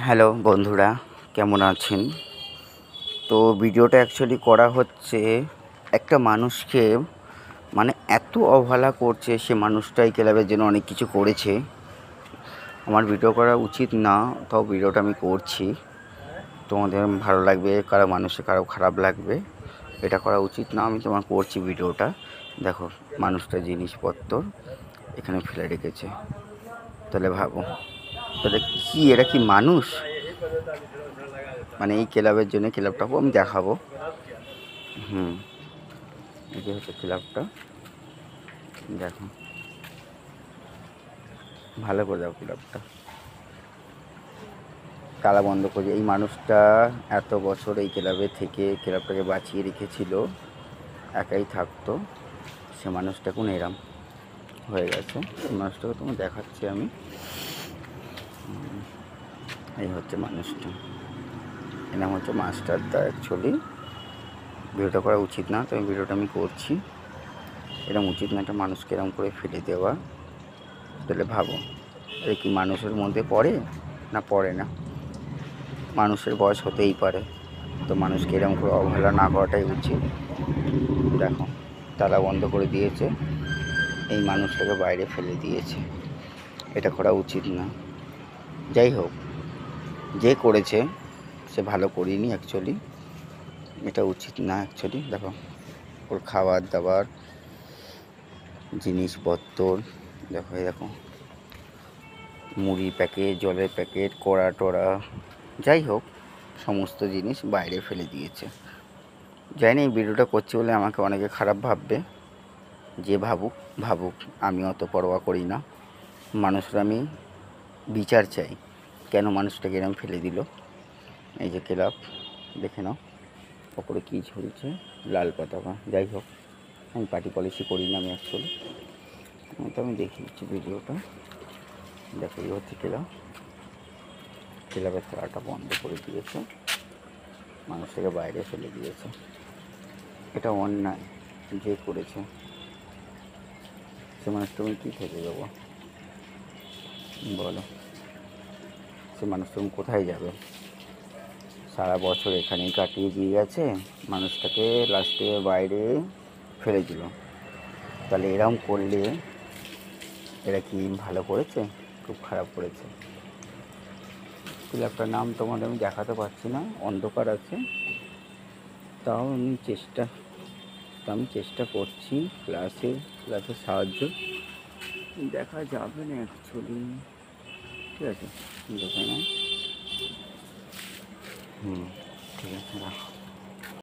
Hello বন্ধুরা, কেমন আছেন? তো ভিডিওটা অ্যাকচুয়ালি করা হচ্ছে একটা মানুষকে, মানে এত অবহেলা করছে সে মানুষটা এই ক্লাবের জন্য অনেক কিছু করেছে। আমার ভিডিও করা উচিত না, তাও ভিডিওটা আমি করছি। তোমাদের ভালো লাগবে, কারো মানুষের কারো খারাপ লাগবে, এটা করা উচিত না, আমি তোমার করছি ভিডিওটা। দেখো মানুষটা জিনিসপত্র এখানে ফেলে রেখেছে, তাহলে ভাবো, তাহলে কি এরা কি মানুষ? মানে এই ক্লাবের জন্য ক্লাবটাকেও আমি দেখাবো। এই যে হচ্ছে ক্লাবটা, দেখো ভালো করে দাও ক্লাবটা, তালা বন্ধ করে। এই মানুষটা এত বছর এই ক্লাবে থেকে ক্লাবটাকে বাঁচিয়ে রেখেছিল, একাই থাকতো। সে মানুষটা কোন এরাম হয়ে গেছে, এই মানুষটাকে তোমার দেখাচ্ছি আমি। এই হচ্ছে মানুষটা, এরকম হচ্ছে মাস্টারটা। অ্যাকচুয়ালি ভিডিওটা করা উচিত না, তো ভিডিওটা আমি করছি। এরকম উচিত না একটা মানুষকে এরকম করে ফেলে দেওয়া। তাহলে ভাবো, এ কি মানুষের মধ্যে পড়ে না পড়ে না? মানুষের বয়স হতেই পারে, তো মানুষকে এরকম করে অবহেলা না করাটাই উচিত। দেখো তালা বন্ধ করে দিয়েছে, এই মানুষটাকে বাইরে ফেলে দিয়েছে, এটা করা উচিত না। যাই হোক, যে করেছে সে ভালো করিনি অ্যাকচুয়ালি, এটা উচিত না অ্যাকচুয়ালি। দেখো ওর খাবার দাবার জিনিসপত্র, দেখো এরকম মুড়ি প্যাকেট, জলের প্যাকেট, কড়া টড়া, যাই হোক সমস্ত জিনিস বাইরে ফেলে দিয়েছে। জানি এই ভিডিওটা করছি বলে আমাকে অনেকে খারাপ ভাববে, যে ভাবুক ভাবুক, আমি অত পরোয়া করি না। মানুষরা আমি বিচার চাই, কেন মানুষটাকে এরম ফেলে দিল। এই যে ক্লাব, দেখে নাও ওপরে কী ঝুলছে, লাল পতাকা। যাই হোক, আমি পার্টি পলিসি করি না আমি অ্যাকচুয়ালি, তো আমি দেখে দিচ্ছি ভিডিওটা। দেখো এই হচ্ছে ক্লাব, ক্লাবের তালাটা বন্ধ করে দিয়েছে, মানুষটাকে বাইরে ফেলে দিয়েছে। এটা অন্যায়, যে করেছে সে মানুষ তুমি কী থেকে যাবো বলো? সে মানুষ তুমি কোথায় যাবে? সারা বছর এখানেই কাটিয়ে দিয়ে গেছে, মানুষটাকে লাস্টে বাইরে ফেলে দিল। তাহলে এরম করলে এরা কি ভালো করেছে? খুব খারাপ করেছে। ক্লাবটার নাম তোমাদের আমি দেখাতে পারছি না, অন্ধকার আছে, তাও আমি চেষ্টা করছি ক্লাসের সাহায্য। দেখা যাবে না অ্যাকচুয়ালি, ঠিক আছে, দেখে না। ঠিক আছে, রাখো।